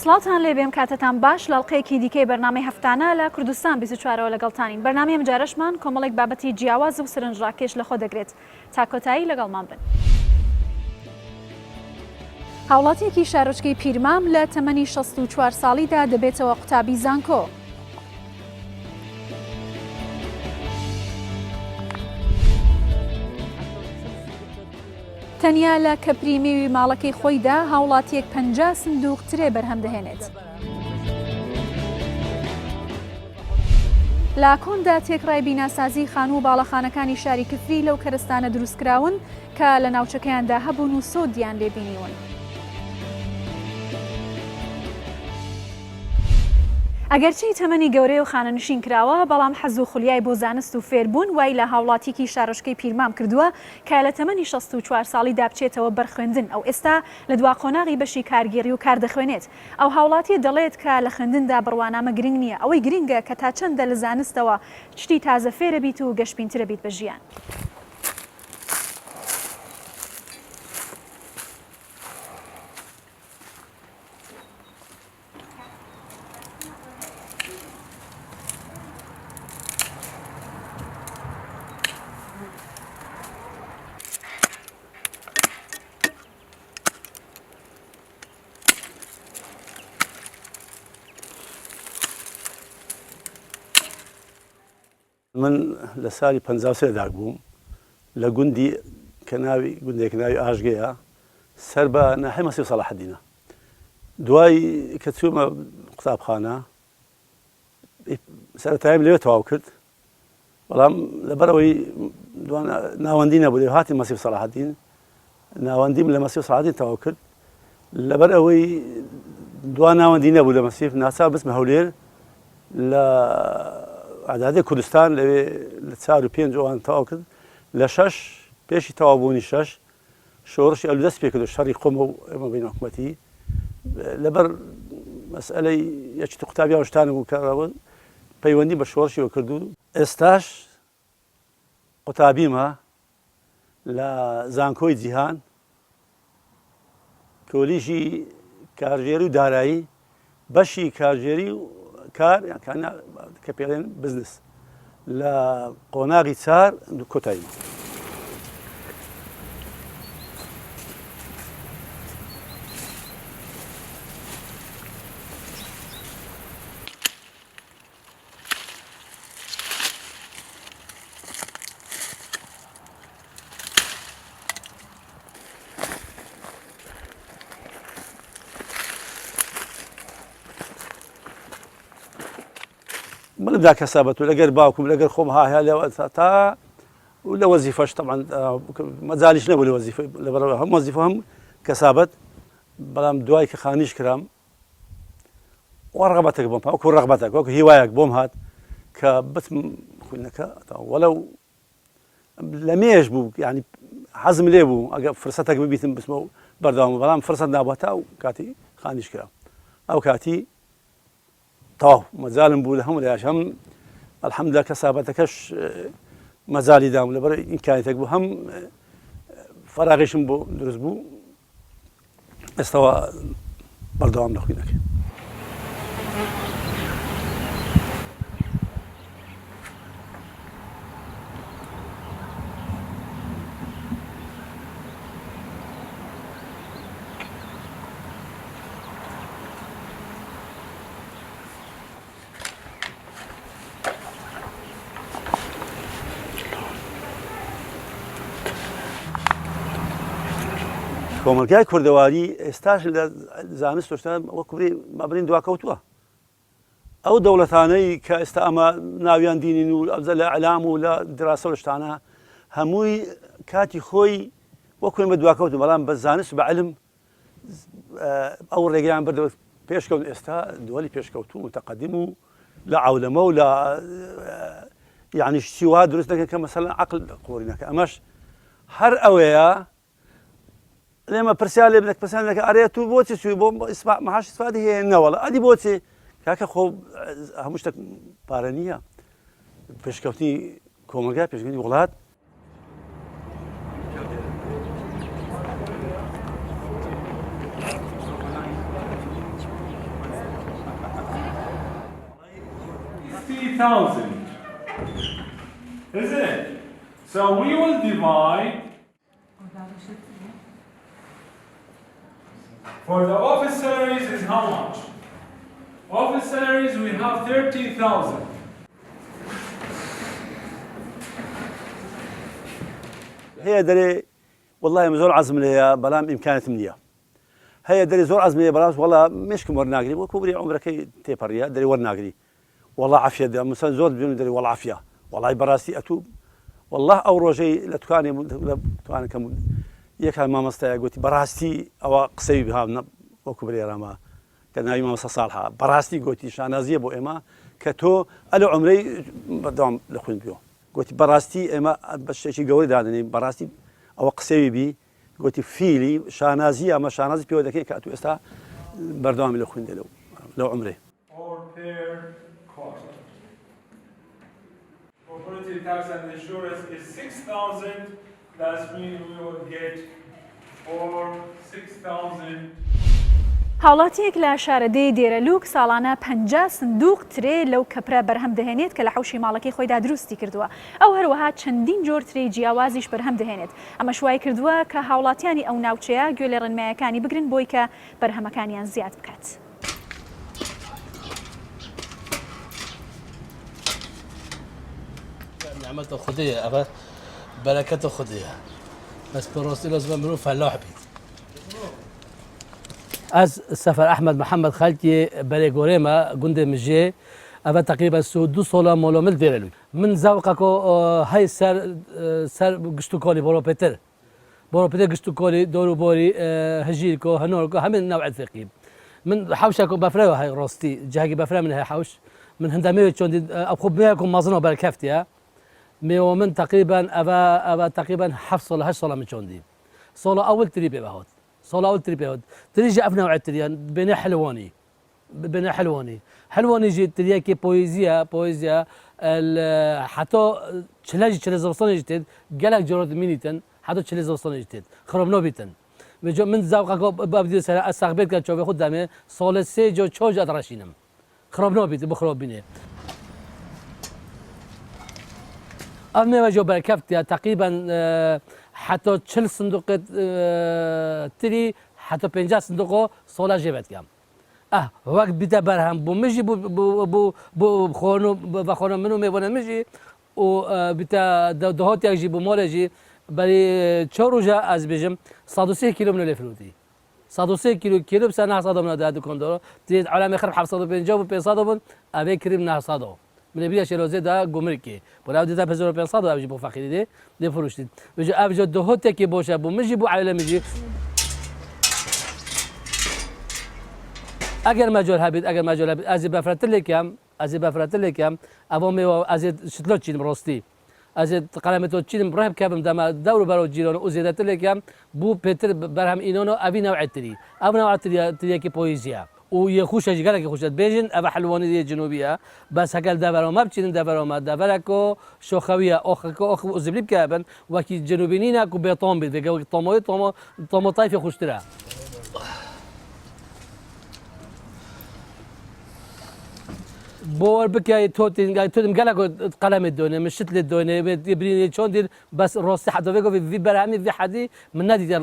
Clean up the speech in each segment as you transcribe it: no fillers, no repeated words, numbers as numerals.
سڵاتان لێبێم کاتتان باش لاڵقەیەکی دیکەی بەرنامەی هەفتانە لە کوردستان 24ەوە لەگەڵتانین. بەرنامەی ئەمجارەشمان کۆمەڵێک بابەتی جیاواز و سرنجڕاکێش لە خۆ دەگرێت. تا کۆتایی لەگەڵمان بن. هاوڵاتیەکی شارۆچکەی پیرمام لە تەمەنی 64 ساڵیدا دەبێتەوە قوتابی زانکۆ. تەنیا لە کەپری مێوی ماڵەکەی خۆیدا هاوڵاتیەک 50 سندوق ترێ بەرهەم دەهێنێت. لە کۆندا تێکڕای بیناسازی خانوو و باڵەخانەکانی شاری کفری لەو کەرستانە دروستکراون کە لە ناوچەکەیاندا هەبوون و سۆدیان لێبینیون. ئەگەرچی تەمەنی گەورەی و خانەنشین کراوە، بەڵام حەز و خولیای بۆ زانست و فێربوون وای لە هاوڵاتیەکی شارۆچکەی پیرمام کردووە کە لە تەمەنی 64 ساڵیدا بچێتەوە بەرخوێندن. ئەو ئێستا لە دوا قۆناغی بەشی کارگێڕی و کار دەخوێنێت. ئەو هاوڵاتی دەڵێت کە لە خوێندندا بڕوانامە گرنگ نییە، ئەوەی گرنگە کە تا چەندە لە زانستەوە شتی تازە فێرە بیت و گەشتبینترە بیت بە ژیان. من لە ساڵی 53 بووم لە گوندی گوندێک ناوی ئاژگەیە سەر بە ناحەی مەسیح سەلاحەدینە. دوای کە چوومە قوتابخانە سەرەتایم لەوێ تەواو کرد، بەڵام لەبەرەوەی ناوەندی نەبوو لێ هاتی مەسیح سەلاحەدین، ناوەندیم لە مەسیح سەلاحەدین تەواو کرد. لەبەر ئەوەی دوا ناوەندی نەبوو لە مەسیح ناچار بچمە هەولێر لە ئادادی کوردستان لەوێ لە 4 و 5 ئەوان تەواو کرد. لە 6 پێشی تەواوبوونی 6 شۆڕشی ئەلودەست پێ کردو شەڕی خۆمە و ئێمە بین حکومەتی لەبەر مەسئلەی یەکی قوتابی هەڵشتانە بوو کەڕەوە پەیوەندی بە شۆڕشیەوە کردو. ئێستاش قوتابیمە لە زانکۆی جیهان کۆلیژی کارژێری و دارایی بەشی کارژێری و کار کە پێڵێن بزنس لە قۆناغی 4 کۆتایی. من بدأ كسابته لقر باوكم لقر خوم هاي تا ولا وظيفة طبعا ما زالش نبغى وظيفة هم وظيفة هم كسابت بلام دواي كخانيش كرام ورغبتك بوم أو رغبتك أو هوايك بوم هات كبت كلنا ولو لم يجبو يعني حزم ليبو فرصتك ببيتم بسمو بردام بلام فرصة نابوتا أو كاتي خانيش كرام أو كاتي طاو مازال نقول لهم ليش هم الحمد لله كسابتكش مازال دام لبر إمكانيتك بو هم فراغش بو درس بو استوى بردوام نخوينك. کۆمەلگای کوردەواری ئێستاش لە زانست تۆشتان وەکوێ مەبرین دواکەوتووە. ئەو دەوڵەتانەی کە ئێستا ئەمە ناویان دینین و ئەبزە لە ئەعلام و لە دراسە و شتانە هەمووی کاتی خۆی وەکوێ بە دواکەوتن، بەڵام بە زانست و بە عیلم ئەو ڕێگەیان بردەوە پێشکەوت. ئێستا دووەلی پێشکەوتوو متەقەدیم و لە عەولەمە و لە یعنی شتی وا دروست دەکەن کە مەسەڵەن عەقڵ قۆڕینەکە. ئەمەش هەر ئەوەیە لما برسالة بدك برسالة لك أريتو بوتي سوي بوم إسمع ما هاش استفادة هي نولا أدي بوتي كاكا خو همشتك بارانية بيش كوتي كومرجا بيش كوتي ولاد 60,000. Isn't it? So we will divide. For the office salaries is how much? Office salaries we have 30,000. هي دري والله زور عزم ليا بلام إمكانات منيا هي دري زور عزم ليا بلام والله مش كم ورناقري وكبري عمرك تيبريا دري ورناقري والله عافية ده مثلا زور بدون دري والله عافية والله براسي أتوب والله أو روجي لتكاني كم يكان ما مستعى قلت براسي أو قصي بها وكبري راما كان يوم مس صالحة براسي قلت شانازية بو إما كتو ألو عمري بدوم لخوين بيو قلت براستي اما باش شي قوري دادني براستي او قسوي بي قلت فيلي شانازي اما شانازي بيو دكي كاتو استا بردوام لو خوين لو عمري Or per quarter. Property tax and insurance is 6,000. That means we will get for 6,000. هاوڵاتیەک لە شارەدەی دێرەلووک ساڵانە 50 سندوق ترێ لەو کەپرە بەرهەم دەهێنێت کە لە حوشی ماڵەکەی خۆیدا دروستی کردووە. ئەو هەروەها چەندین جۆر ترێی جیاوازیش بەرهەم دەهێنێت. ئەمە شوای کردووە کە هاوڵاتیانی ئەو ناوچەیە گوێ لە ڕێنمایەکانی بگرن بۆی کە بەرهەمەکانیان زیاد بکات. نعمة خدية أبا بركة خدية بس بروستي لازم منو فلاح بيت از سفر احمد محمد خالتي بريغوريما غوندي مجي أبا تقريبا سو 2 سالا مولومل ديرلو من زوقكو هاي سر قشتو كولي بورو بيتر قشتو كولي دورو بوري هجيلكو هنوركو همين نوع الثقيب من حوشكو بفراو هاي روستي جاكي بفرا من هاي حوش من هندامي تشوندي ابخو بيكم مازنو بالكافتيا ميو من تقريبا ابا تقريبا 7 صولا 8 صولا من تشوندي صولا اول تريبي بهود صولا اول تريبي هود تريجي افنا وعد تريان بين حلواني جي ترياكي بويزيا حتى تشلاجي تشلزوستان جتد قالك جرود مينيتن حتى تشلزوستان جتد خربنو بيتن من زوقك بابدي سنه استقبل كان تشوفي خدامي صول سي جو تشوج ادراشينم خربنو بيت بخرب بيني أنا جو بركبت تقريبا حتى 40 صندوق تري حتى 50 صندوق صولا جبت كام وقت بيتا برهم بمجي بو خونو منو ميبون مجي و بيتا دهوت يجي بمولجي بري تشوروجا از بيجم 103 كيلو من الفلوتي 103 كيلو بسنه صادو من هذا كوندورو تريد علامه خرب 750 و 500 ابي كريم نه صادو من بيا شلوزه دا گمرکی برای دیتا 1500 ابجی بو فقیری دی نفروشید بجا ابجا دهوته کی باشه بو مجی بو عائله مجی اگر مجال هبید از بفرت لکم ابو می از شتلو چین راستی از قلمتو چین برام کبم دما دور برو جیران او زیادت لکم بو پتر برهم اینونو ابي نوع تري کی پویزیا ويخوش قالك يخوش بيجن ابا حلواني دي جنوبيه بس هقال دافرو ما بتشين دافركو شوخويه اخ زبليب كابن وكي جنوبينينا كو بيطوم بيقول طومو طايف يخوش ترى بور بكاي توتين قالك قلم الدنيا مش شتل الدنيا يبريني شلون دير بس روسي حدا في برامي في حدي من نادي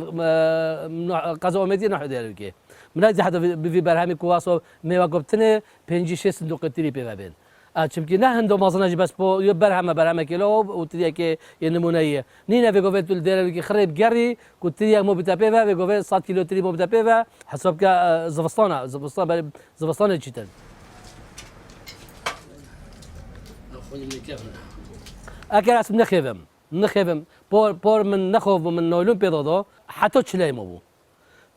قزو مدي نحو ديالك من نادي حدا في برامي كواسو ميواقبتني 5 صندوق تري بين چمكي نه هندو مازناجي بس بو برهمه كيلو وتريك ينمونيه نينا في قوفت الدير خريب قري كنت مو بتابيفا في قوفت 100 كيلو تري مو بتابيفا حسبك زفصانه جدا اگر اسم نخيفم بور من نخوف من نولون بيضو حتى تشلاي مو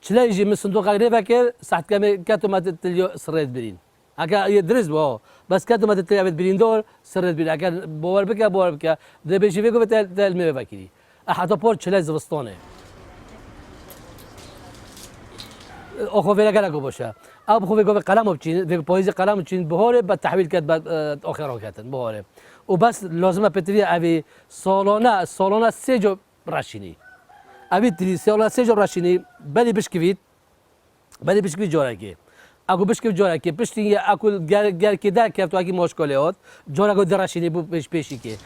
تشلاي يجي من صندوق غير فاكر ساعه كاتو ما تليو سريت برين اگر يدرس بو بس كاتو ما تليو برين دور سريت برين اگر بور بك ده بيجي فيكو بتال فاكري حتى بور تشلاي زبستونه اخو فيلا قالكو باشا اب خو بيقول قلم بتشين في بويزي قلم بتشين بهوره بالتحويل كاتب اخر كاتن بهوره وبس لازم بتري ابي سولونا سيجو راشيني ابي تري سولونا سيجو راشيني بالي بشكفيت جوراكي اكو بشكل جورا كي بشتي اكل جار كده كيف اكي مشكلات جورا قد دراشيني بو بيشي كي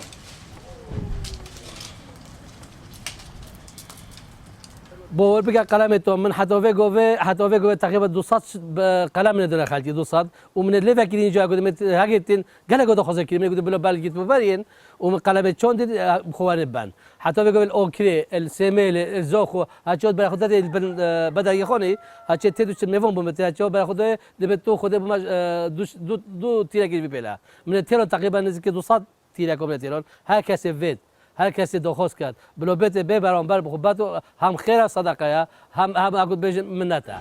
بور بقى قلمته من حتى في تقريبا 200 قلم من دون خالتي 200 ومن اللي فاكرين جا قد هاجتين قال قد خذ كلمه قد بلا بالجيت ببرين ومن قلمه شون دي خوان بان حتى في الاوكري السيميل الزوخو هاتشوت باخذ بدا يخوني هاتشت تدوش ميفون بمت هاتشوت باخذ دبتو خذ دو تيرا بلا من التيرو تقريبا نزك 200 تيرا كومنتيرون هكا سيفيت هر کسی دخواست کرد بلوبت به برانبر بخوباتو هم خیر صدقه هم اگه بجن منته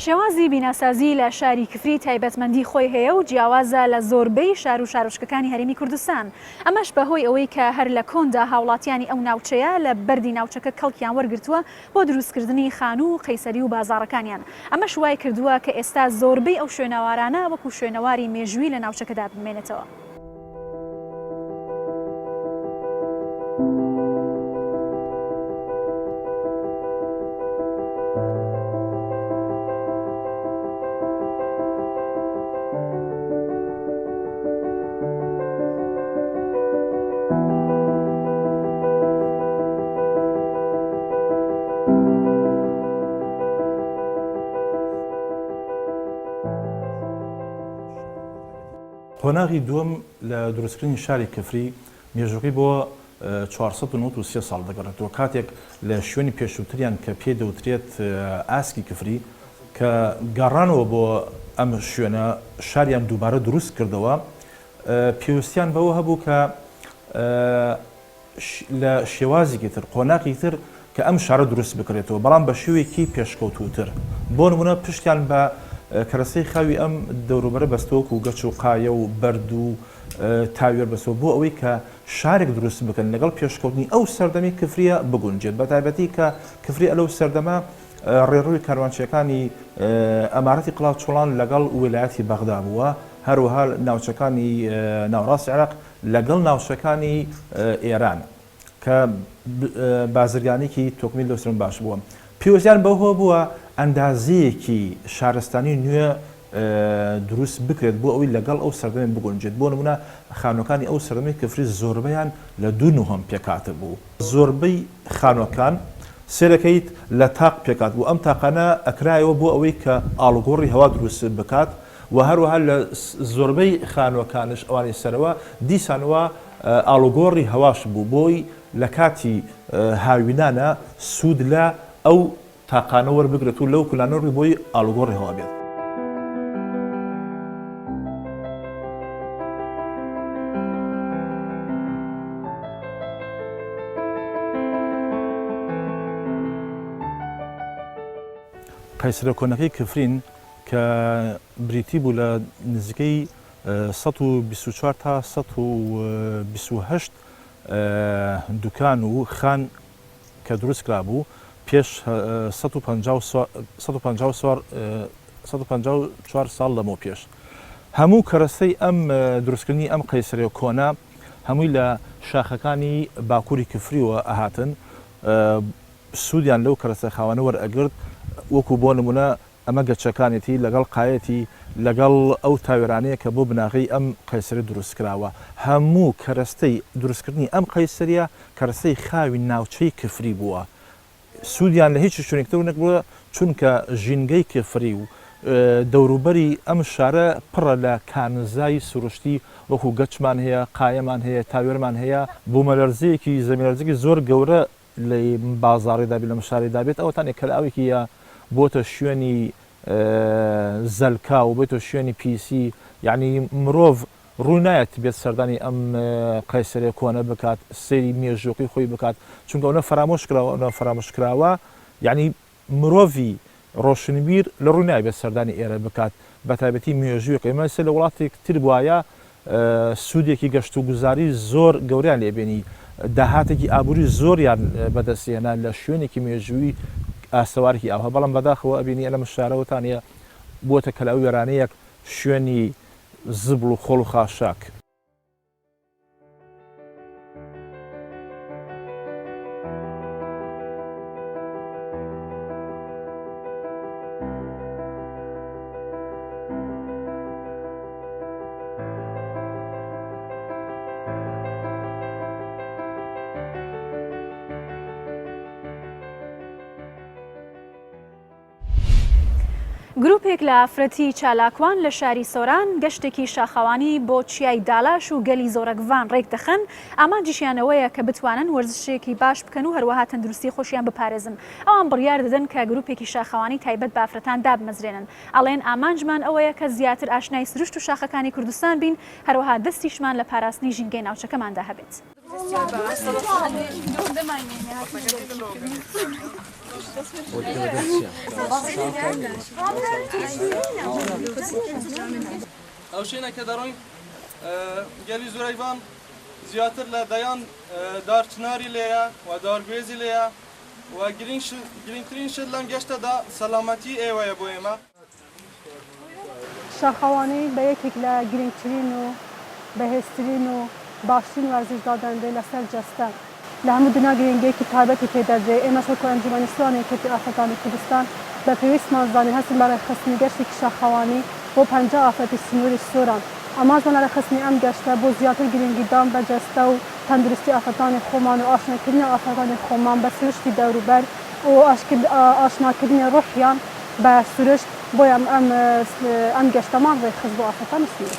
شێوازی بیناسازی لە شاری کفری تایبەتمەندی خۆی هەیە و جیاوازە لە زۆربەی شار و شارۆچکەکانی هەرێمی کوردستان ئەمەش بەهۆی ئەوەی کە هەر لە کۆندا هاوڵاتیانی ئەو ناوچەیە لە بەردی ناوچەکە کەڵکیان وەرگرتووە بۆ دروستکردنی خانوو و قەیسەری و بازاڕەکانیان ئەمەش وای کردووە کە ئێستا زۆربەی ئەو شوێنەوارانە وەکو شوێنەواری مێژووی لە ناوچەکەدا بمێنێتەوە. قۆناغی دووەم لە دروستکردنی شاری کفری مێژووەکەی بۆ 493 ساڵ دەگەڕێتەوە کاتێک لە شوێنی پێشووتریان کە پێ دەوترێت ئاسکی کفری کە گەڕانەوە بۆ ئەم شوێنە شاریان دووبارە دروست کردەوە پێویستیان بەوە هەبوو کە لە شێوازێکی تر قۆناغی تر کە ئەم شارە دروست بکرێتەوە بەڵام بە شێوەیەکی پێشکەوتووتر بۆ نمونە پشتیان بە کەرەسەی خاوی ئەم دەوروبەرە بەستەوەک و گەچ و قایە و بەرد و تاوێر بەستەوە بۆ ئەوەی کە شارێک دروست بکەن لەگەڵ پێشکەوتنی ئەو سەردەمی کفریە بگونجێت بە تایبەتی کە کفری ئەلەو سەردەما ڕێڕووی کاروانچیەکانی ئەمارەتی قڵاو چۆڵان لەگەڵ ویلایەتی بەغدا بووە هەروەها ناوچەکانی ناوەڕاستی عێراق لەگەڵ ناوچەکانی ئێران کە بازرگانێکی تۆکمیل لەوسرن باش بووە پێویستیان بەوە بووە ئەندازەیەکی شارستانی نوێ دروست بکرێت بۆ ئەوەی لەگەڵ ئەو سەردەمێ بگونجێت بۆ نمونە خانوەکانی ئەو سەردەمی کفری زۆربەیان لە 2.9 پێکاتە بوو زۆربەی خانوەکان سێرەکەیت لە تاق پێکات بوو ئەم تاقانە ئەکرایەوە بۆ ئەوەی کە ئاڵوگۆڕی هەوا دروست بکات و هەروەها لە زۆربەی خانوەکانش ئەوانی سەرەوە دیسانەوە ئاڵوگۆڕی هەواش بوو بۆی لە کاتی هاوینانە سوود لە ئەو تاقانە وەربگرێت و لەو کولانەڕی بۆی ئاڵوگۆڕی هەوا بێت. قەیسرە کۆنەکەی کفرین کە بریتی بوو لە نزیکەی 124 تا 128 دوکان و خان کە دروست کرا بوو پێش 154 ساڵ لەمەوە پێش هەموو کەرەسەی ئەم دروستکردنی ئەم قەیسرە کۆنا هەمووی لە شاخەکانی باکووری کفریوە ئەهاتن سوودیان لەو کەرەسە خاوانە وەرئەگرت وەکو بۆ نمونە ئەمە گەچەکانێتی لەگەڵ قایەتی لەگەڵ ئەو تاوێرانەیە کە بۆ بناغی ئەم قەیسرە دروست کراوە هەموو کەرەستەی دروستکردنی ئەم قەیسریە کەرەسەی خاوی ناوچەی کفری بووە سوودیان لە هیچ شوێنێکتر نەبووە چونکە ژینگەی کفری و دەوروبەری ئەم شارە پڕە لە کانزای سروشتی وەکو گەچمان هەیە قایەمان هەیە تاوێرمان هەیە بوومەلەرزەیەکی زەمینەرزێکی زۆر گەورە لە بازاڕێدا بێت لەم شارێدا بێت ئەوەتان کەلاوێکی بۆتە شوێنی زەلکا و بێتە شوێنی پیسی یعنی مرۆڤ ڕوو نایەت بێت سەردانی ئەم قەیسرە کۆنە بکات سەیری مێژووەکەی خۆی بکات چونکە ئەوە فرامۆش کراوە ئەوە فرامۆش کراوە یعنی مرۆڤی ڕۆشنبیر لە ڕوو نایە بێت سەردانی ئێرە بکات بە تایبەتی مێژوویەکە ئێمە لە وڵاتێک تر بواە سوودێکی گەشت و گوزاری زۆر گەوریان لێبێنی داهاتێکی ئابووری زۆریان بەدەستێنا لە شوێنێکی مێژووی ئاسەوارکی ئاوها بەڵام بەداخەوە ئەبینی لە مشارەوەتانە بووەتە کەلاوی وێرانەیەک شوێنی زبڵ و خۆڵ و خاشاک. گروپێک لە ئافرەتی چالاکوان لە شاری سۆران گەشتێکی شاخەوانی بۆ چیای دالاش و گەلی زۆرەگڤان ڕێک دەخەن ئامانجیشیانەوەیە کە بتوانن وەرزشێکی باش بکەن و هەروەها تەندروستی خۆشیان بپارێزن. ئەوان بڕیار دەدەن کە گروپێکی شاخەوانی تایبەت بە ئافرەتان دابمەزرێنن. ئەڵێن ئامانجمان ئەوەیە کە زیاتر ئاشنای سروشت و شاخەکانی کوردستان بین، هەروەها دەستیشمان لە پاراستنی ژینگەی ناوچەکەماندا هەبێت. ئەو شوێنە کە دەڕۆین گەلی زۆرەیڤان زیاتر لە دەیان دارچناری لێیە و دارگوێزی لێیە و گرنگترین شت لەم گەشتەدا سەلامەتی ئێوەیە بۆ ئێمە. شاخەوانی بە یەکێک لە گرنگترین و بەهێزترین و باشترین وەرزش دادەنرێ لەسەر جەستە. لە هەموو دنیا گرنگیەکی تایبەتی پێدەدرێ. ئێمە وەکو ئەنجومەنی سوانی یەکێتی ئافرەتانی کوردستان بە پێویستمان زانین هەستن بە ڕێکخستنی گەشتێکی شاخەوانی بۆ 50 ئافرەتی سنووری سۆران. ئاماژمان لە ڕێکخستنی ئەم گەشتە بۆ زیاتر گرنگیدان بە جەستە و تەندروستی ئافرەتانی خۆمان و ئاشناکردنی ئافرەتانی خۆمان بە سروشتی دەوروبەر و ئاشناکردنی ڕوحیان بە سروشت بۆیە ئەم گەشتەمان ڕێکخست بۆ ئافرەتانی سنووری.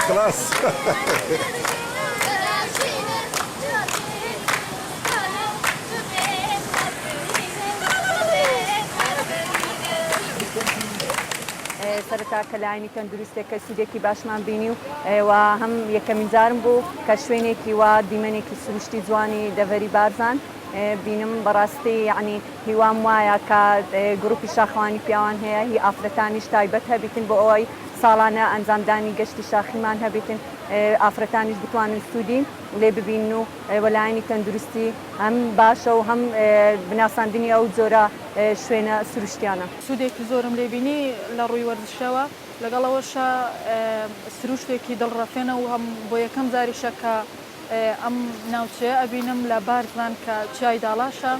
خلاص سەرەتا کە لایەنی تەندروستێکە سوودێکی باشمان بینی و هەم یەکەمین جارم بوو کە شوێنێکی وا دیمەنێکی سروشتی جوانی دەڤەری بارزان بینم بەڕاستی یعنی هیوام وایە کە گروپی شاخەوانی پیاوان هەیە هی ئافرەتانیش تایبەت هەبیتن بۆ ئەوەی ساڵانە ئەنجامدانی گەشتی شاخیمان هەبێتن ئافرەتانیش بتوانن سوودی لێ ببین و وەلایەنی تەندروستی هەم باشە و هەم بناساندنی ئەو جۆرە شوێنە سروشتیانە. سوودێکی زۆرم لێبینی لە ڕووی وەرزشەوە لەگەڵەوەشە سروشتێکی دڵڕەفێنە و هەم بۆ یەکەم جاریشە کە ئەم ناوچەیە ئەبینم لە بارزان کە چای داڵاشە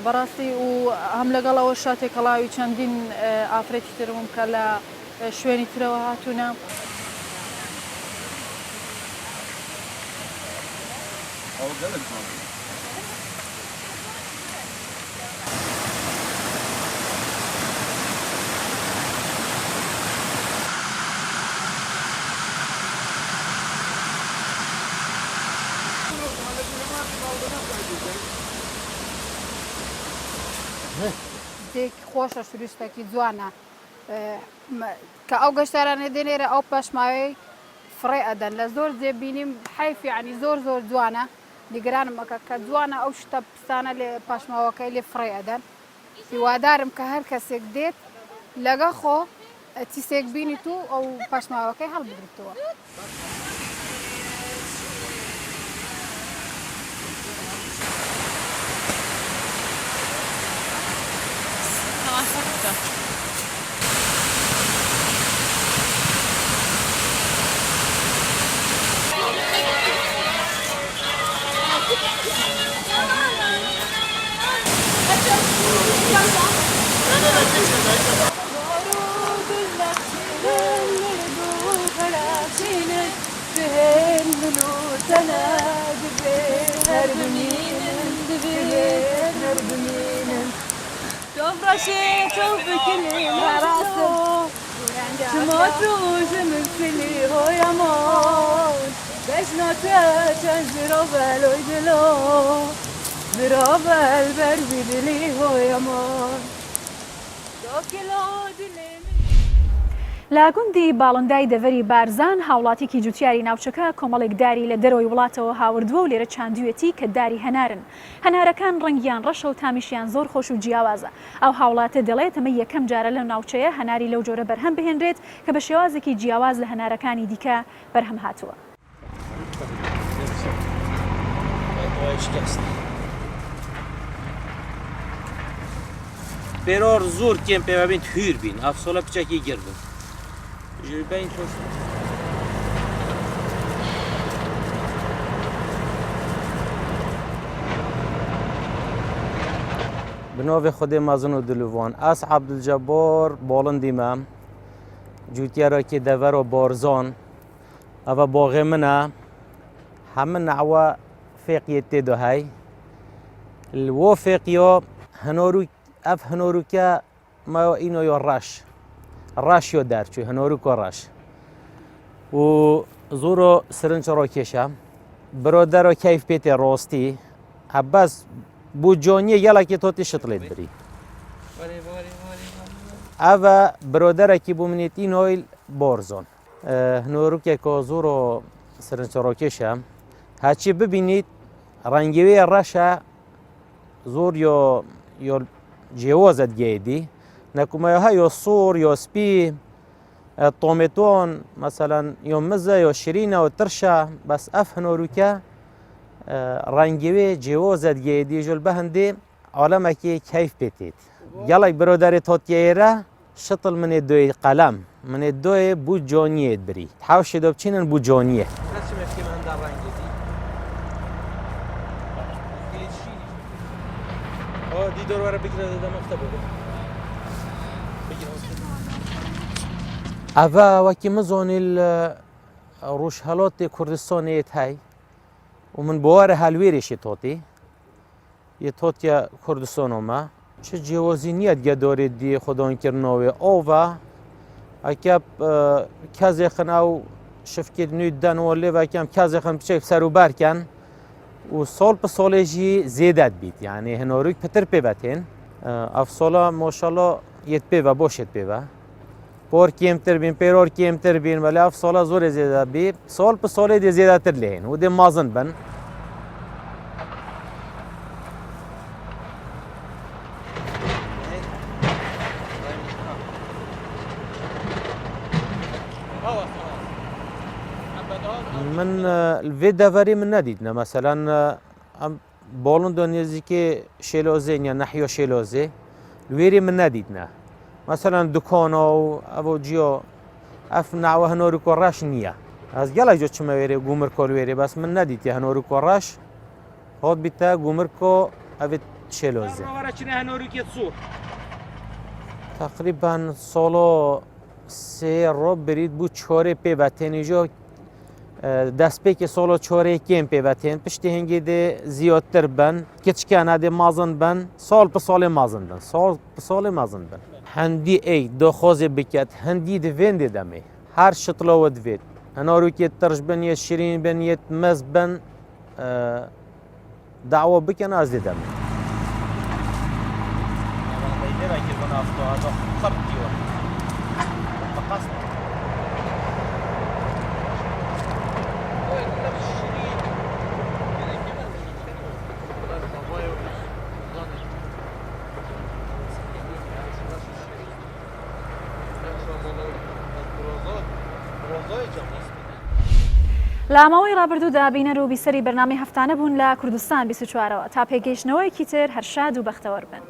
بەڕاستی و هەم لەگەڵەوە شاتێکەڵاوی چەندین ئافرەتی ترم کە لە شوێنی ترەوە هاتوونە. دێکی خۆشە سروشتێکی جوانە کە ئەو گەشتارانە دێنێرە ئەو پەشماوەی فڕێ ئەدەن لە زۆر جێبینیم حیفی عنی زۆر جوانە نیگەرانم مەکە کە جوانە ئەو شتە پستانە لێ پاشماوەکەی لێ فڕێ ئەدەن. هیوادارم کە هەر کەسێک دێت لەگە خۆ تیسێک بینیت و ئەو پاشماوەکەی هەڵبگریتەوە. Thank you. لا گوندی باڵندای دەڤەری بارزان هاوڵاتێکی جوتیاری ناوچەکە کۆمەڵێک داری لە دەرەوەی وڵاتەوە هاوردووە و لێرە چاندوێتی کە داری هەنارن. هەنارەکان ڕەنگیان ڕەشە و تامیشیان زۆر خۆش و جیاوازە. ئەو هاوڵاتە دەڵێت ئەمە یەکەم جارە لە ناوچەیە هەناری لەو جۆرە بەرهەم بهێنرێت کە بە شێوازێکی جیاواز لە هەنارەکانی دیکە بەرهەم هاتووە. پێرۆر زۆر کێم پێوە بین هویر بین ئەفسۆلە پچێکی گیر بن ژبین خۆش بناوی خودی مازن و دلوان اس عبدالجبار باڵندی مە جوتیارێکی دەڤەر و بارزان ئەوە باغێ منە هەمن نەحوە فێقیە تێدا هەی وۆ فێقیۆ هەنۆروی ئەف هەنۆروکە ماوە ئینۆ یۆ ڕاشیۆ دەرچووی هەنۆروکۆ ڕاش و زۆرۆ سرنج ڕۆکێشە برۆدەرۆ کەیف پێتێ ڕۆستی هەبەس بوو جۆنیە یەڵێکی تۆتی شتڵێت بری ئەڤە برۆدەرێکی بوو منێت ئینۆی بۆرزۆن هەنۆروکێکۆ زۆرۆ سرنج ڕۆکێشە هاچی ببینیت ڕەنگەوەیە ڕەشە زۆر یۆ جیێوەزت گێدی نەکومەیە هەیۆ سوور یۆ سپی تۆمێتۆن مەسەلەن یۆ مزە یۆ شیرینە و ترشە بەس ئەف هەنۆروکە ڕەنگەوێ جیێوەزت گێدی ژۆل بە هەندێ عالەمێکی کەیف پێتێت گەڵێک برۆدەرێت تۆتیێرە شتڵ منێ دوێ قەلەم منێ دوێ بوو جۆنیێت بری حوشێ دۆ بچینن بوو جۆنیە دیدۆر وەرە بگرە دەمەختە بۆ ئەڤە وەکی مزۆنی ڕۆژهەڵۆتی کوردستانێت هەی و من بۆ وەرە هەلوێرێشی تۆتی یە تۆتیە کوردستانۆمە چ جیێوەزی نیەت گەدۆرێت دی خۆدۆنکردنەوەی ئۆڤە ئەکە کەزێخن ئەو شفکێت نوێت دەنەوە لێڤەکەم کەزێخن بچێک سەروبارکەن و سۆڵ پە سۆڵێژی زێدەت بیت یعنی هەنۆروک پتر پێبەتێن ئەف سۆڵە مۆشەڵۆ یەت پێوە بۆشێت پێوە پۆر کێمتر بین پێرۆر کێمتر بین بەلا ئەف سۆڵە زۆرە زێدە بی سۆڵ پە سۆڵێ دێ زێدەتر لێن و دێ مازن بن من vê deverê min nedîtine meselan balında nêzîkê şêlozê ya nehyo şêlozê li wêrê min nedîtine meselan dukana û ev ciyo ev newe hinorîko reş niye ez gelek jo çime wêrê gûmirko li wêrê bes min nedîtiye hinorîko reş hat bîte gûmirko evê şêlozê teqrîben salo sê rob birît bû çorê pêvetênî jo دەستپێکی سۆڵۆ چۆرەیەکێم پێبەتێن پشتی هەنگی دێ زیۆتر بن کچکیان هەدێ مازن بن ساڵ پە ساڵێ مازن بن ساڵ پە ساڵێ مازن بن هەندی ئەی دۆخۆزێ بکات هەندی دڤێن دێ دەمێ هەر شتڵەوە دوێت هەناروکێت ترش بن یەت شیرین بن یەت مەز بن داوە بکەن ئاز دێ دەمێ لە ماوەی ڕابردوودا بینەر و بیسەری بەرنامەی هەفتانە بوون لە کوردستان 24ەوە تا پێگەیشتنەوەیەکی تر هەر شاد و بەختەوەر بن.